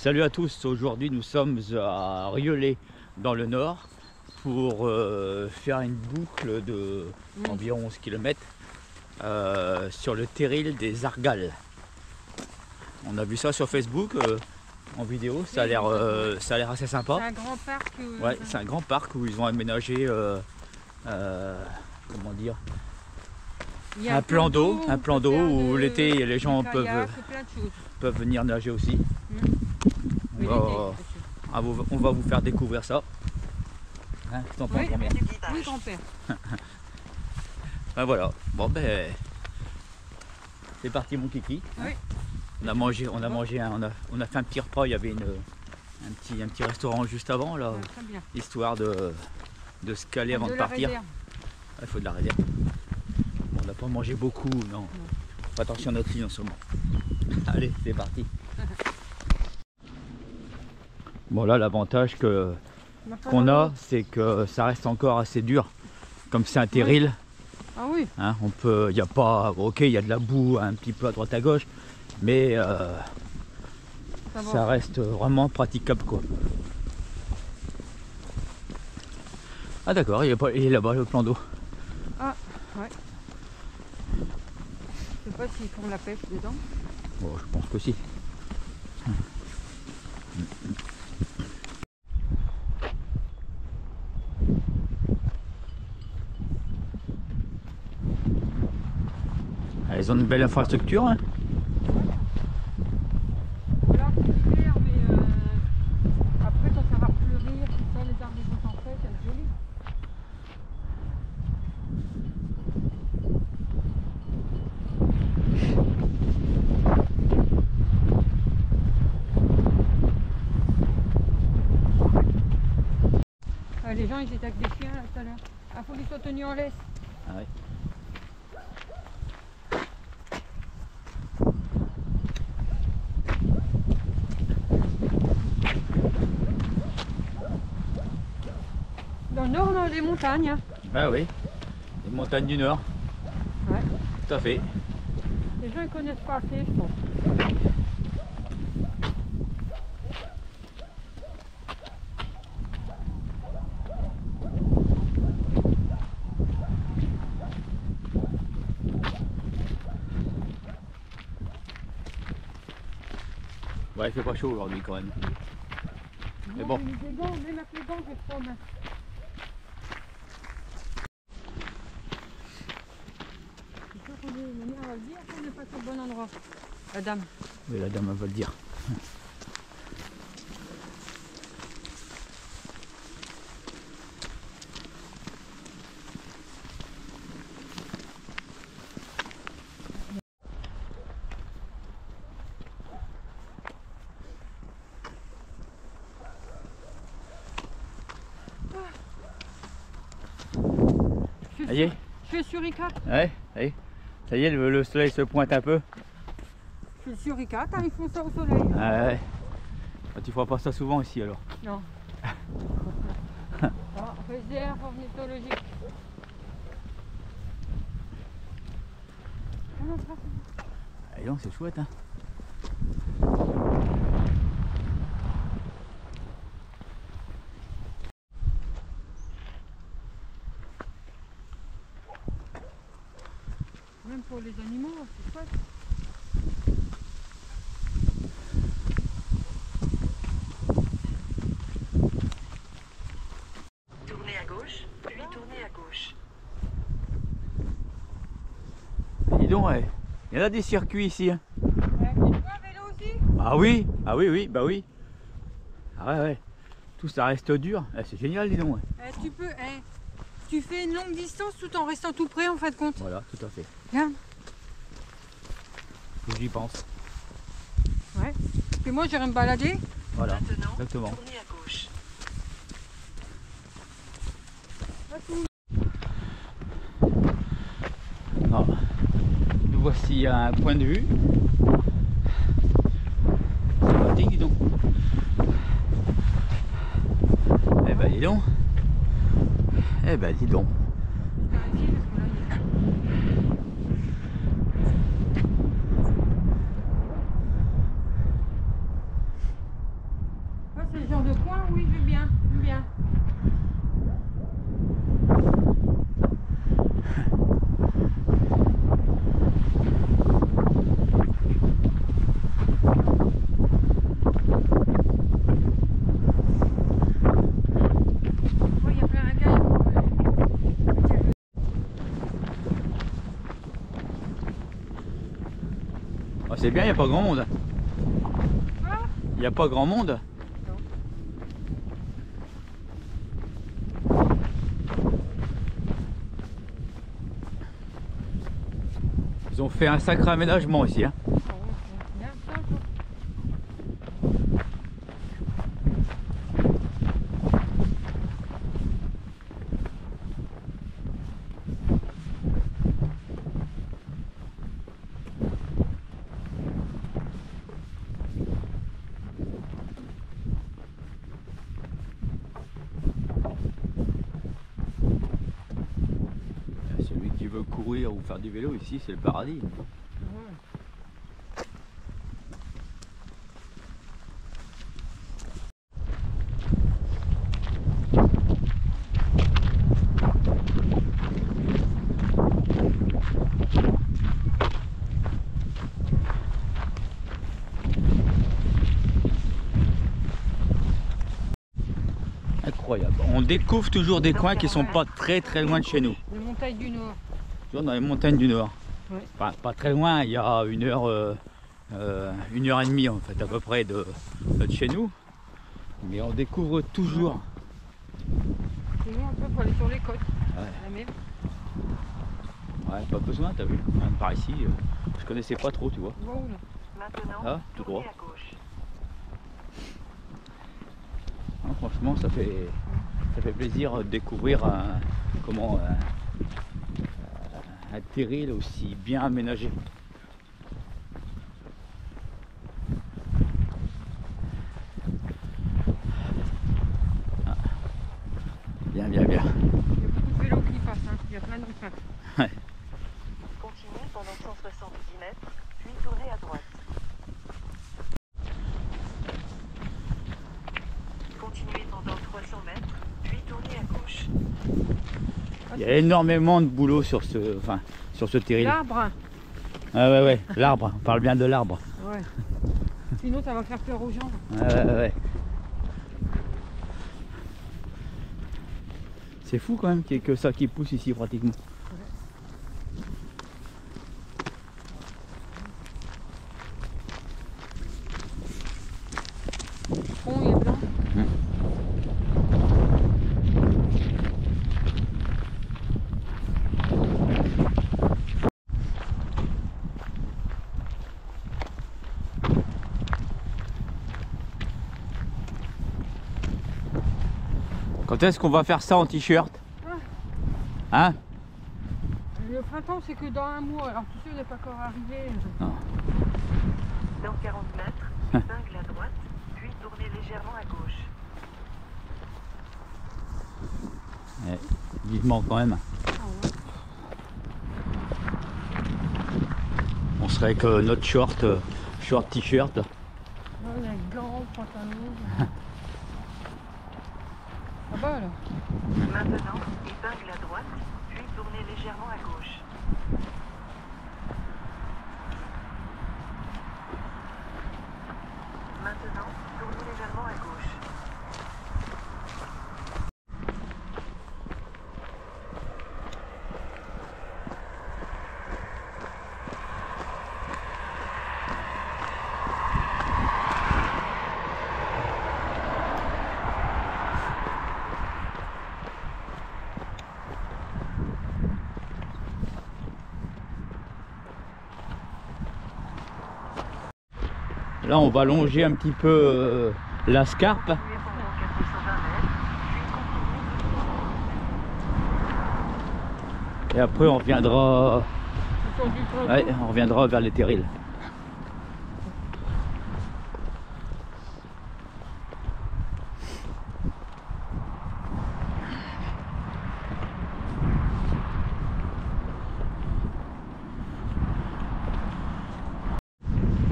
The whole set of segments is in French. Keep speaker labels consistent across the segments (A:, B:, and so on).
A: Salut à tous, aujourd'hui nous sommes à Rieulay dans le nord pour faire une boucle de environ 11 km sur le terril des Argales. On a vu ça sur Facebook en vidéo, ça a l'air assez sympa.
B: C'est un grand parc.
A: Ouais, c'est un grand parc où ils ont aménagé comment dire, un plan d'eau où l'été les gens peuvent venir nager aussi. On va vous faire découvrir ça. Hein,
B: oui, oui, grand-père.
A: Ben voilà. Bon ben c'est parti mon kiki.
B: Oui.
A: On a fait un petit repas. Il y avait un petit restaurant juste avant là, histoire de se caler avant de partir. Il faut de la réserve. Bon, on n'a pas mangé beaucoup, non. Attention à notre ligne en ce moment. Allez, c'est parti. Bon là l'avantage qu'on a, c'est que ça reste encore assez dur. Comme c'est un terril,
B: ah oui.
A: Hein, il y a pas, ok, il y a de la boue un petit peu à droite à gauche, mais ça reste vraiment praticable quoi. Ah d'accord, il est là-bas le plan d'eau.
B: Ah ouais. Je sais pas s'ils font la pêche dedans.
A: Bon, je pense que si. Ils ont une belle infrastructure. Hein.
B: Là, c'est clair, mais après, ça va fleurir, tout ça, les arbres sont en fait, c'est joli. Les gens, ils étaient avec des chiens là tout à l'heure. Il faut qu'ils soient tenus en laisse.
A: Ah ouais.
B: Dans le nord, on a les montagnes. Hein.
A: Ah oui, les montagnes du nord.
B: Ouais.
A: Tout à fait.
B: Les gens ne connaissent pas assez, je pense.
A: Ouais, il fait pas chaud aujourd'hui quand même. Mais bon.
B: Même avec les gants, je prends. C'est sûr qu'on est, on va le dire qu'on n'est pas sur le bon endroit. La dame.
A: Oui, la dame va le dire. Ça y est.
B: Je suis sur ICAT.
A: Ouais, ça y est, le soleil se pointe un peu.
B: Je suis sur ICAT, hein, ils font ça au soleil.
A: Ah ouais. Tu feras pas ça souvent ici alors.
B: Non. Réserve ornithologique.
A: Et donc c'est chouette hein.
B: Même pour les animaux, c'est chouette.
C: Tournez à gauche, puis tournez à gauche.
A: Dis donc, ouais. Il y en a des circuits ici. Hein.
B: Tu vois, vélo aussi?
A: Ah oui, oui, bah oui. Ah ouais, ouais. Tout ça reste dur. C'est génial, dis donc. Ouais.
B: Tu fais une longue distance tout en restant tout près en fin de compte.
A: Voilà, tout à fait.
B: Regarde.
A: J'y pense.
B: Ouais. Et moi, j'irai me balader.
A: Voilà,
C: Maintenant,
A: exactement.
C: tournez à gauche.
A: Alors, nous voici à un point de vue. Sympathique, dis donc. Eh ben, dis donc. Eh ben, dis donc.
B: c'est le genre de coin, oui, je veux bien. Je veux bien. Oh, il y a plein de gars.
A: Ah, c'est bien, il n'y a pas grand monde.
B: Quoi?
A: Il n'y a pas grand monde.
B: Non.
A: Ils ont fait un sacré aménagement ici. Hein.
B: Ah ouais, c'est bien ça, quoi.
A: Celui qui veut courir ou faire du vélo ici, c'est le paradis.
B: Ouais.
A: Incroyable. On découvre toujours des coins qui sont pas très loin de chez nous.
B: Les montagnes du Nord.
A: Toujours dans les montagnes du Nord.
B: Ouais.
A: Enfin, pas très loin, il y a 1h30 en fait à peu près de chez nous. Mais on découvre toujours.
B: Sinon, un peu, faut aller sur les côtes.
A: Ouais.
B: La même.
A: Ouais, pas besoin, t'as vu. Même par ici, je connaissais pas trop, tu vois.
B: Wow, là.
C: Maintenant,
A: Ah, tout
C: tournez
A: droit.
C: à gauche.
A: Hein, franchement, ça fait plaisir de découvrir un terril aussi bien aménagé. Ah. Bien, bien, bien.
B: Il y a beaucoup de vélos qui passent, hein. Il y a plein de enfin,
C: Continuez pendant 170 mètres, puis tournez à droite. Continuez pendant 300 mètres, puis tournez à gauche.
A: Il y a énormément de boulot sur ce terril.
B: l'arbre.
A: Ah ouais, l'arbre, on parle bien de l'arbre.
B: Ouais. Sinon, ça va faire peur aux gens.
A: Ouais. C'est fou quand même qu'il y ait que ça qui pousse ici pratiquement.
B: Le fond, il est blanc.
A: Quand est-ce qu'on va faire ça en t-shirt? Hein?
B: Le printemps, c'est que dans un mois. Alors, tout ça n'est pas encore arrivé.
C: Dans 40 mètres, épingle à droite, puis tournez légèrement à gauche.
A: Ouais, vivement quand même.
B: Ah ouais.
A: On serait que notre short t-shirt.
B: Ouais, les gants, le pantalon. Ah bah là.
C: Maintenant, épingle à droite, puis tournez légèrement à gauche. Maintenant, tournez légèrement à gauche.
A: Là on va longer un petit peu la scarpe.
C: Continuez pendant 420 mètres, puis continuez.
A: Et après on reviendra,
B: Sur du printemps.
A: ouais, on reviendra vers les terrils.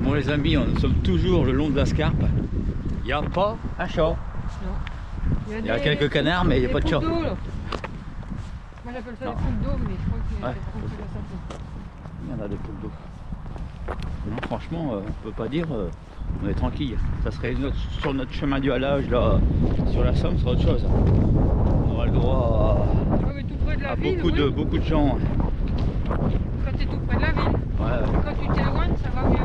A: Bon les amis, nous sommes toujours le long de la scarpe. Il n'y a pas un chat.
B: Non.
A: Il y a quelques canards, mais il n'y a pas de chat.
B: Moi j'appelle ça
A: Non.
B: des poules d'eau, mais je crois qu'il y a
A: Ouais.
B: des poules de la santé.
A: Il y en a des poules d'eau. Non, franchement, on peut pas dire, on est tranquille. Ça serait sur notre chemin du halage, là, sur la Somme, ce serait autre chose. On aura le droit
B: Ouais, mais tout près de la
A: à
B: ville,
A: beaucoup de gens.
B: Quand tu es tout près de la ville.
A: Ouais,
B: Quand tu t'éloignes, ça va mieux.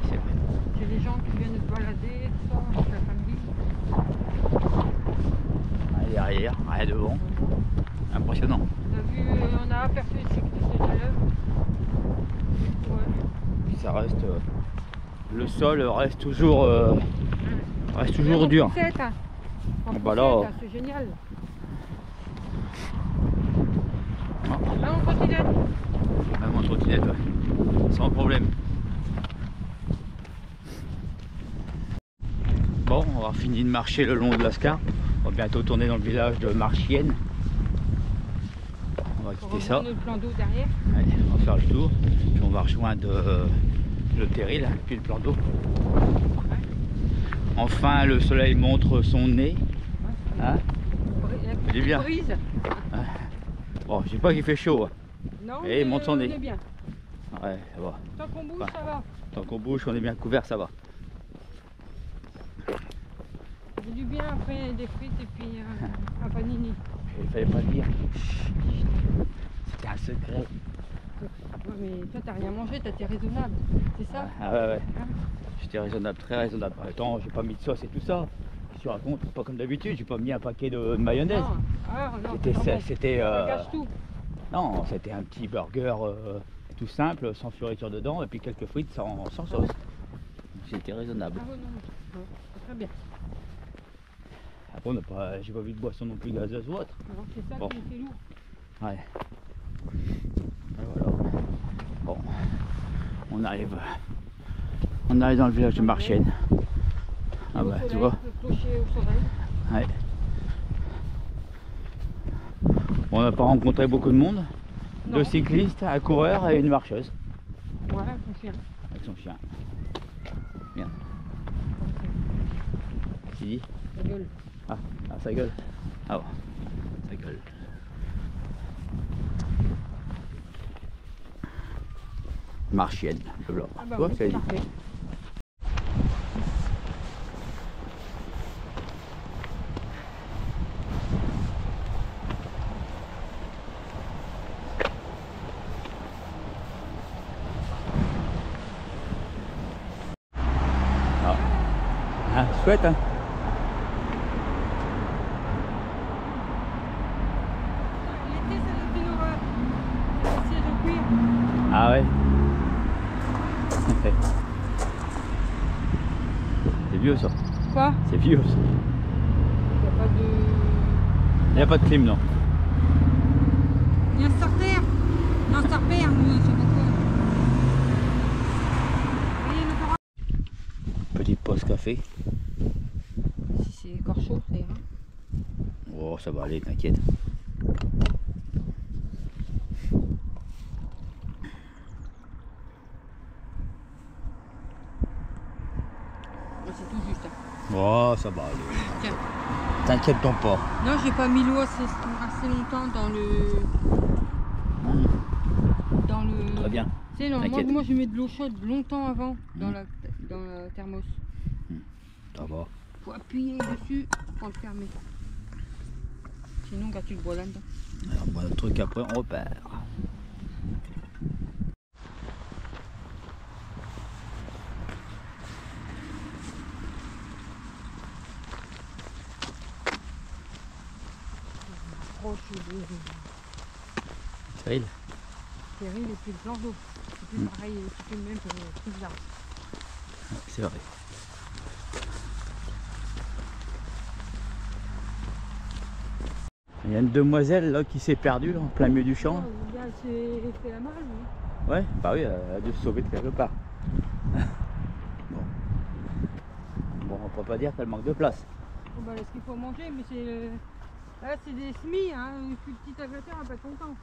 A: c'est vrai.
B: C'est des gens qui viennent se balader, tout ça, avec la famille.
A: Ouais, derrière, rien devant. Impressionnant.
B: On a vu, on a aperçu les cyclistes tout à l'heure. Ouais.
A: Puis ça reste, le sol reste toujours dur.
B: Poussette, hein. En
A: Bah là,
B: poussette, hein, c'est génial.
A: Ah.
B: Là, on continue.
A: Même en trottinette, ouais. Sans problème. Bon, on va finir de marcher le long de l'Ascar. On va bientôt tourner dans le village de Marchienne. On va
B: On
A: quitter ça.
B: reprend notre plan d'eau derrière.
A: Allez, on va faire le tour. Puis on va rejoindre le terril, hein, puis le plan d'eau. Enfin, le soleil montre son nez. Hein? Il est bien.
B: Brise.
A: Bon, je dis pas qu'il fait chaud. Hein.
B: Non,
A: Et il monte son
B: on
A: nez.
B: est bien.
A: Ouais, ça va.
B: Tant qu'on bouge,
A: Ouais.
B: ça va.
A: Tant qu'on bouge, qu'on est bien couvert, ça va.
B: J'ai du bien après des frites et puis un panini.
A: Il fallait pas le dire. C'était un secret.
B: Ouais, mais toi, t'as rien mangé, t'as été raisonnable. C'est ça?
A: Ah ouais, ouais.
B: Hein?
A: J'étais raisonnable, très raisonnable. Attends, j'ai pas mis de sauce et tout ça. Qu'est-ce que tu racontes? C'est pas comme d'habitude, j'ai pas mis un paquet de mayonnaise.
B: Non. Ah, non,
A: C'était,
B: c'est pas bon.
A: c'était,
B: Ça gâche tout.
A: non, c'était un petit burger tout simple, sans fioriture dedans, et puis quelques frites sans sauce. C'était raisonnable.
B: Ah, ouais, non, c'est très bien.
A: Après, j'ai pas vu de boisson non plus gazeuse ou autre.
B: Alors, c'est ça
A: Bon.
B: qui fait lourd.
A: Ouais. Et voilà. Bon, on arrive dans le village de Marchienne. Ah
B: Au
A: bah, tu
B: soleil,
A: vois.
B: le clocher au soleil.
A: Ouais. Bon, on n'a pas rencontré beaucoup de monde.
B: Non.
A: 2 cyclistes, un coureur et une marcheuse.
B: Ouais, confiant.
A: Avec son chien. Bien. Qui dit?
B: La gueule.
A: Ah, ça gueule. Ah bon, ça gueule. Marchienne, le blanc.
B: Ah bah
A: Tu vois,
B: oui,
A: ça
B: c'est
A: dit.
B: parfait.
A: Ah, chouette, hein.
B: L'été, ça doit être une horreur. C'est le siège en cuir.
A: Ah ouais. C'est vieux ça.
B: Quoi?
A: C'est vieux ça.
B: Il n'y a pas de...
A: Il n'y a pas de clim, non.
B: Il y a un starter. Non, starter, nous, c'est beaucoup. Voyez, nous fera.
A: Petite pause café.
B: Si c'est encore chaud, ça ira.
A: Oh, ça va aller, t'inquiète.
B: C'est tout juste. Hein.
A: Oh, ça va aller.
B: Tiens.
A: T'inquiète donc pas.
B: Non, j'ai pas mis l'eau assez longtemps dans le...
A: Très bien.
B: Tu sais, non,
A: T'inquiète.
B: moi je mets de l'eau chaude longtemps avant dans
A: Mm.
B: dans la thermos.
A: Ça va.
B: Faut appuyer dessus pour le fermer. Sinon, quand tu le bois là-dedans.
A: Alors, bon, le truc après, on repart.
B: Proche de
A: Cyril.
B: Terril et puis le plan d'eau. C'est plus pareil, c'est plus le même que le truc là.
A: C'est vrai. Il y a une demoiselle là qui s'est perdue là, en plein milieu du champ.
B: Le gars s'est fait la malle, lui.
A: Ouais, bah oui, elle a dû se sauver de quelque part. Bon, on peut pas dire qu'elle manque de place.
B: Bon, bah, ce qu'il faut manger, mais c'est... Là, c'est des semis, hein. Une plus petite agriculture, elle va pas être content.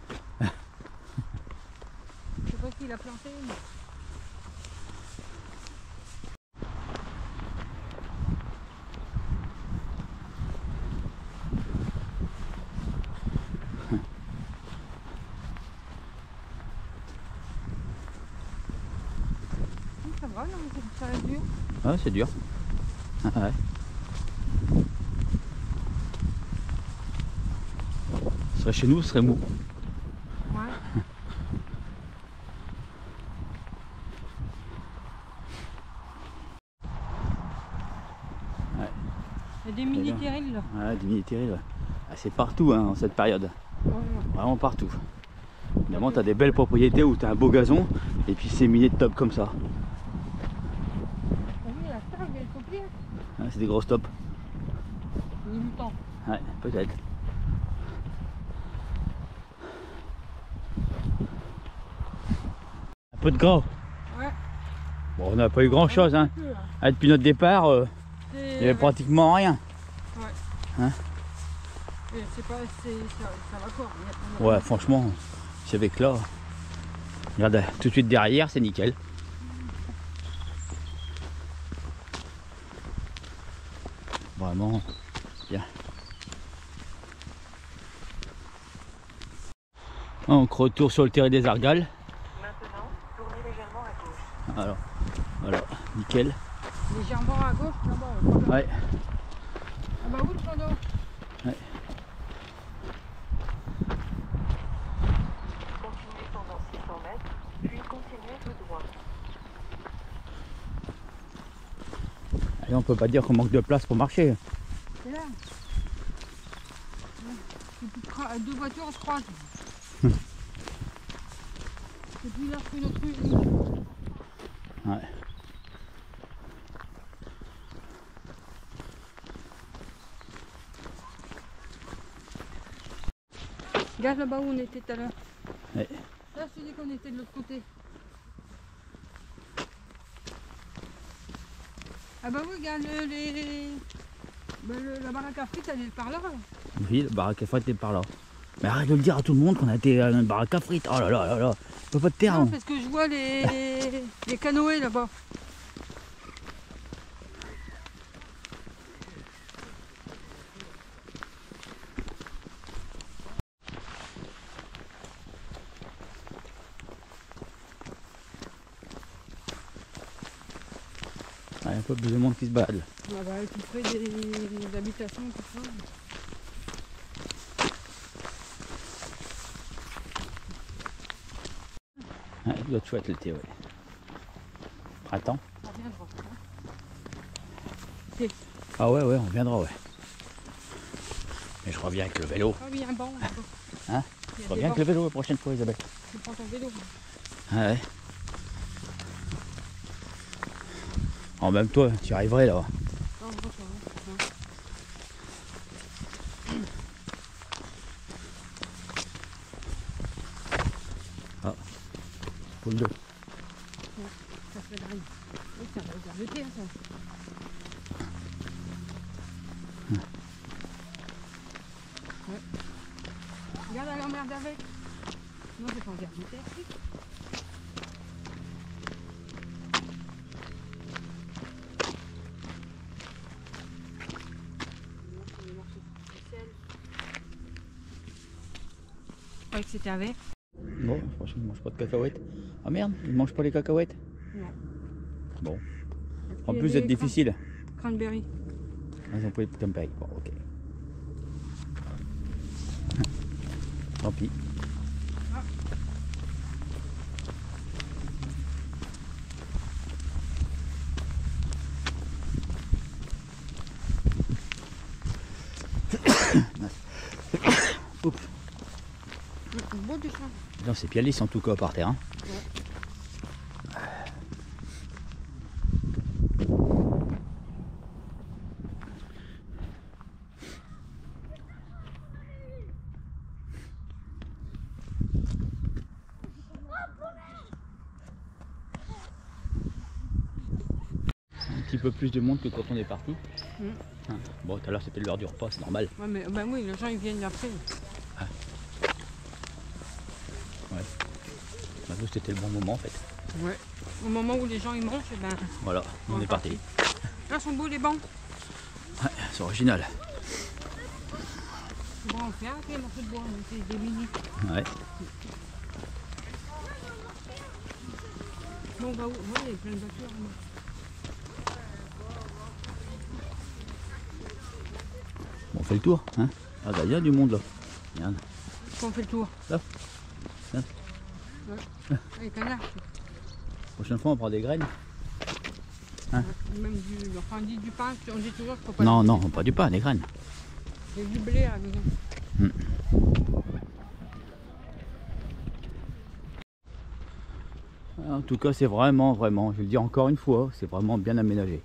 B: Je sais pas qui l'a planté, mais... C'est dur.
A: Ouais, c'est dur. Ah, ouais. Ce serait chez nous, ce serait mou.
B: Ouais.
A: Ouais.
B: Il y a des mini-terrils là.
A: Ouais, des mini-terrils, ouais. Ah, c'est partout hein, en cette période.
B: Ouais.
A: Vraiment partout. Évidemment, tu as des belles propriétés où tu as un beau gazon et puis c'est milliers de tops comme ça.
B: Ah oui, la table, elle est copiée.
A: Ouais, c'est des grosses tops.
B: Il y a du temps.
A: Ouais, peut-être. Un peu de gras.
B: Ouais.
A: Bon, on n'a pas eu grand chose. Hein.
B: Un peu, là.
A: Ah, depuis notre départ, il n'y avait pratiquement rien.
B: Ouais.
A: Hein?
B: Et c'est pas, ça va quoi.
A: Ouais, franchement, c'est avec là. Regarde, tout de suite derrière, c'est nickel. Vraiment bien. Donc retour sur le terrain des Argales.
C: Maintenant, tournez légèrement à gauche.
A: Alors, voilà, nickel.
B: Légèrement à gauche, là-bas.
A: Ouais.
B: Ah bah où le condo?
C: Continuez pendant 600 mètres, puis continuez tout droit.
A: Et on peut pas dire qu'on manque de place pour marcher.
B: C'est là. Deux voitures, on se croise. Et puis là, je fais une autre rue.
A: Ouais.
B: Regarde là-bas où on était tout à l'heure.
A: Ouais.
B: Là, je te dis qu'on était de l'autre côté. Ah bah oui, regarde la baraque à frites, elle est par là.
A: Oui, le baraque à frites est par là. Mais arrête de le dire à tout le monde qu'on a été à une baraque à frites. Oh là là là là. On peut pas te taire.
B: Non,
A: Hein.
B: parce que je vois les canoës là-bas.
A: Il y a un peu plus de monde qui se balade. Là.
B: Ah bah, tu ferais des habitations, tout ça.
A: Ouais, il doit être chouette l'été, ouais. Printemps.
B: On reviendra.
A: Ah ouais, ouais, on viendra, ouais. Mais je reviens avec le vélo.
B: Ah oui, un banc là-bas.
A: Hein?
B: Il y a
A: Je
B: des
A: reviens avec
B: bancs.
A: le vélo la prochaine fois, Isabelle.
B: Tu prends ton vélo.
A: Ah ouais. En même toi, tu y arriverais là.
B: Non, on va pas, hein.
A: Pour le dos.
B: Ça fait rien. Oui, ça va bien jeter, hein, ça. Ouais. Regarde, elle emmerde avec. Non, c'est pas en garde jeter. Je croyais que c'était avec.
A: Bon, franchement, il ne mange pas de cacahuètes. Ah merde, il ne mange pas les cacahuètes?
B: Non.
A: Bon. En
B: Il y a
A: plus
B: des
A: d'être difficile.
B: Cranberry.
A: Ah, ils ont pris les tempéries. Bon, ok. Tant pis.
B: Ah.
A: Oups.
B: Beau du champ.
A: Non, c'est bien lisse en tout cas par terre. Hein. Un petit peu plus de monde que quand on est parti. Hein. Bon, tout à l'heure c'était l'heure du repas, c'est normal.
B: Ouais, mais ben oui, les gens ils viennent après.
A: Bah, nous, c'était le bon moment en fait.
B: Ouais. Au moment où les gens ils mangent, eh ben,
A: Voilà, on est parti.
B: là sont beaux les bancs.
A: Ouais, c'est original.
B: Bon, on fait un morceau de bois, on fait des mini.
A: Ouais.
B: Bon, on va où? Ouais, il y a plein de voitures. Hein.
A: fait le tour, hein. Ah bah il y a du monde là. Regarde.
B: On fait le tour.
A: Là. Là.
B: Ouais. Avec un arc.
A: Prochaine fois on prend des graines. Hein.
B: Même du, enfin on dit du pain, on dit toujours qu'il faut pas.
A: Non, non, pas du pain, des graines.
B: Il y a du blé à la maison.
A: En tout cas c'est vraiment, je vais le dire encore une fois, c'est vraiment bien aménagé.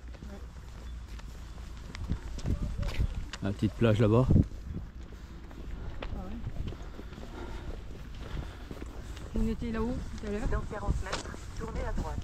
A: La petite plage là-bas.
B: On était là-haut tout à l'heure.
C: Dans 40 mètres, tournez à droite.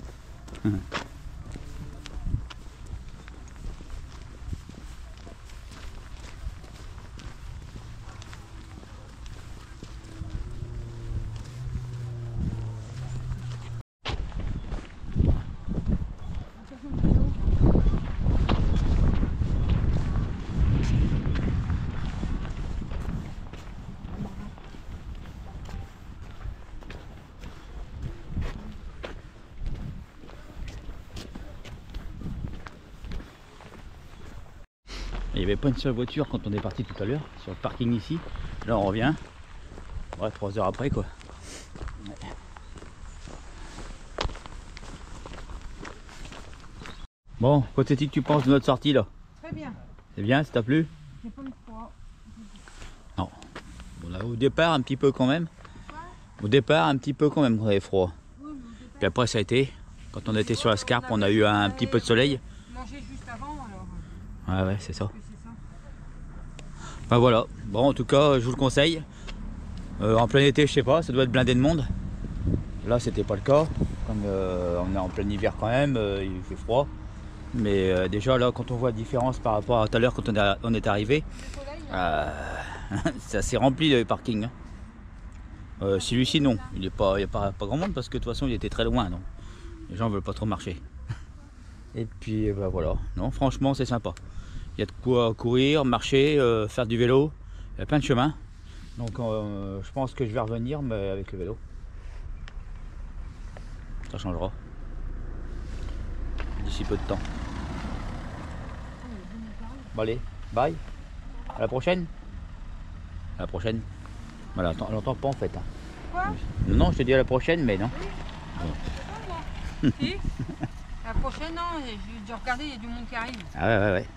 A: Il n'y avait pas une seule voiture quand on est parti tout à l'heure sur le parking ici. Là on revient. Ouais, 3 heures après quoi. Ouais. Bon, qu'est-ce que tu penses de notre sortie là?
B: Très bien.
A: C'est bien, ça t'a plu?
B: J'ai pas eu froid.
A: Non. Bon, là, au départ un petit peu quand même. Au départ un petit peu quand même, on avait froid. Puis après ça a été. Quand on était sur la Scarpe, on a eu un petit peu de soleil.
B: Manger juste avant alors.
A: Ouais, c'est ça.
B: C'est ça.
A: Enfin voilà. Bon, en tout cas, je vous le conseille. En plein été, je sais pas, ça doit être blindé de monde. Là, c'était pas le cas. Comme on est en plein hiver quand même, il fait froid. Mais déjà là, quand on voit la différence par rapport à tout à l'heure quand on est arrivé, c'est assez rempli le parking. Celui-ci non, il n'y a pas grand monde parce que de toute façon il était très loin, donc les gens veulent pas trop marcher. Et puis bah, voilà, non franchement c'est sympa. Il y a de quoi courir, marcher, faire du vélo, il y a plein de chemins. Donc je pense que je vais revenir mais avec le vélo. Ça changera. D'ici peu de temps. Bon allez, bye. À la prochaine. À la prochaine. Voilà, elle n'entend pas en fait. Hein.
B: Quoi?
A: Non, je te dis à la prochaine, mais non.
B: Si. La prochaine, non, j'ai regardé, il y a du monde qui arrive.
A: Ah ouais.